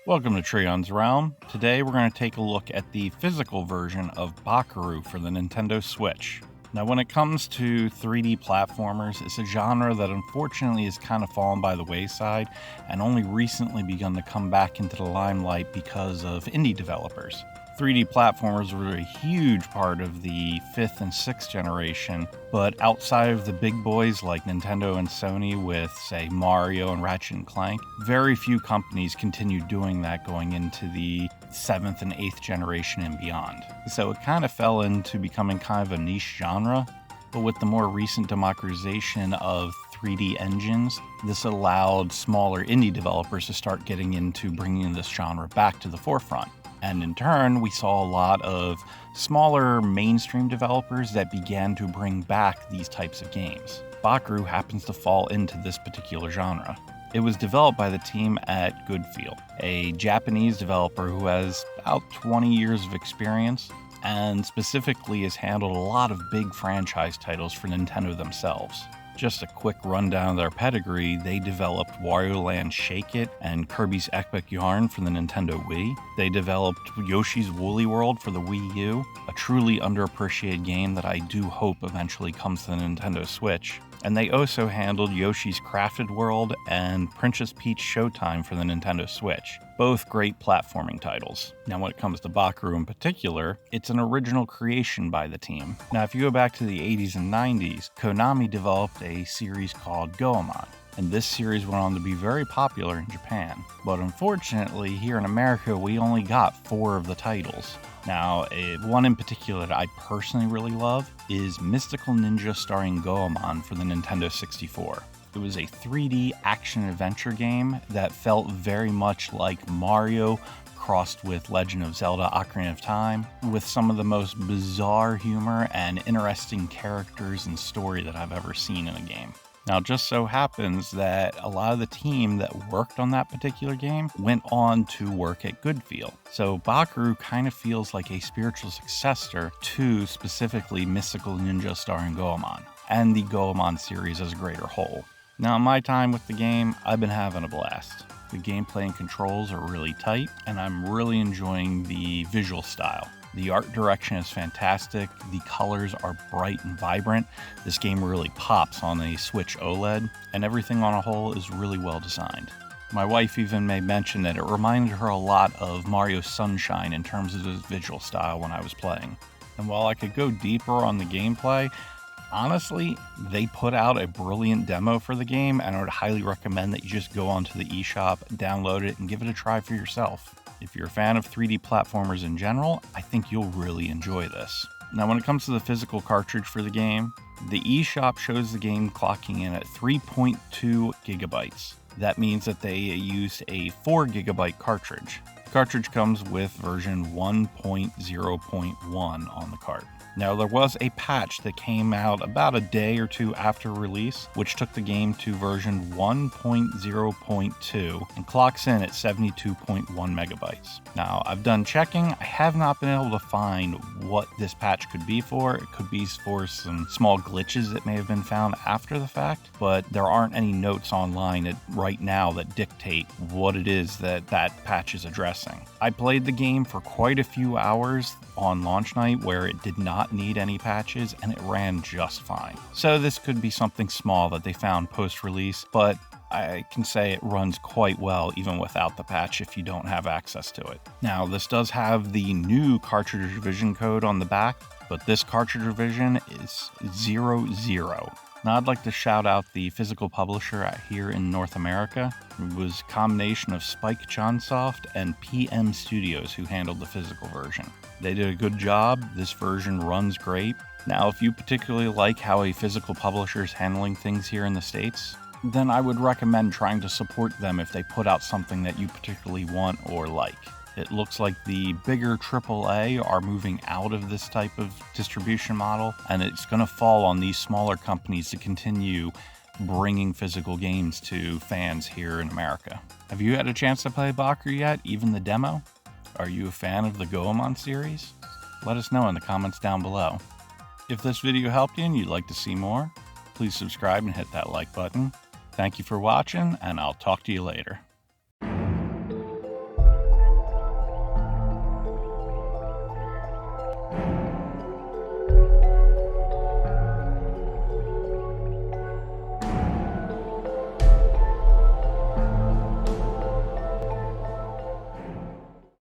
Welcome to Treon's Realm. Today we're going to take a look at the physical version of Bakeru for the Nintendo Switch. Now when it comes to 3D platformers, it's a genre that unfortunately has kind of fallen by the wayside and only recently begun to come back into the limelight because of indie developers. 3D platformers were a huge part of the 5th and 6th generation, but outside of the big boys like Nintendo and Sony with, say, Mario and Ratchet & Clank, very few companies continued doing that going into the 7th and 8th generation and beyond. So it kind of fell into becoming kind of a niche genre, but with the more recent democratization of 3D engines, this allowed smaller indie developers to start getting into bringing this genre back to the forefront. And in turn, we saw a lot of smaller mainstream developers that began to bring back these types of games. Bakeru happens to fall into this particular genre. It was developed by the team at Goodfeel, a Japanese developer who has about 20 years of experience and specifically has handled a lot of big franchise titles for Nintendo themselves. Just a quick rundown of their pedigree, they developed Wario Land Shake It and Kirby's Epic Yarn for the Nintendo Wii. They developed Yoshi's Woolly World for the Wii U, a truly underappreciated game that I do hope eventually comes to the Nintendo Switch. And they also handled Yoshi's Crafted World and Princess Peach Showtime for the Nintendo Switch. Both great platforming titles. Now when it comes to Bakeru in particular, it's an original creation by the team. Now if you go back to the 80s and 90s, Konami developed a series called Goemon. And this series went on to be very popular in Japan. But unfortunately, here in America, we only got 4 of the titles. Now, one in particular that I personally really love is Mystical Ninja Starring Goemon for the Nintendo 64. It was a 3D action-adventure game that felt very much like Mario crossed with Legend of Zelda Ocarina of Time, with some of the most bizarre humor and interesting characters and story that I've ever seen in a game. Now, it just so happens that a lot of the team that worked on that particular game went on to work at Goodfeel. So Bakeru kind of feels like a spiritual successor to specifically Mystical Ninja Starring Goemon, and the Goemon series as a greater whole. Now, in my time with the game, I've been having a blast. The gameplay and controls are really tight, and I'm really enjoying the visual style. The art direction is fantastic, the colors are bright and vibrant, this game really pops on a Switch OLED, and everything on a whole is really well designed. My wife even made mention that it reminded her a lot of Mario Sunshine in terms of its visual style when I was playing. And while I could go deeper on the gameplay, honestly, they put out a brilliant demo for the game, and I would highly recommend that you just go onto the eShop, download it, and give it a try for yourself. If you're a fan of 3D platformers in general, I think you'll really enjoy this. Now, when it comes to the physical cartridge for the game, the eShop shows the game clocking in at 3.2 gigabytes. That means that they used a 4 gigabyte cartridge. The cartridge comes with version 1.0.1 on the cart. Now, there was a patch that came out about a day or two after release, which took the game to version 1.0.2 and clocks in at 72.1 megabytes. Now, I've done checking. I have not been able to find what this patch could be for. It could be for some small glitches that may have been found after the fact, but there aren't any notes online right now that dictate what it is that patch is addressing. I played the game for quite a few hours on launch night where it did not need any patches and it ran just fine. So this could be something small that they found post-release, but I can say it runs quite well even without the patch if you don't have access to it. Now, this does have the new cartridge revision code on the back, but this cartridge revision is 00. Now, I'd like to shout out the physical publisher here in North America. It was a combination of Spike Chunsoft and PM Studios who handled the physical version. They did a good job. This version runs great. Now, if you particularly like how a physical publisher is handling things here in the States, then I would recommend trying to support them if they put out something that you particularly want or like. It looks like the bigger AAA are moving out of this type of distribution model, and it's going to fall on these smaller companies to continue bringing physical games to fans here in America. Have you had a chance to play Bakeru yet, even the demo? Are you a fan of the Goemon series? Let us know in the comments down below. If this video helped you and you'd like to see more, please subscribe and hit that like button. Thank you for watching, and I'll talk to you later.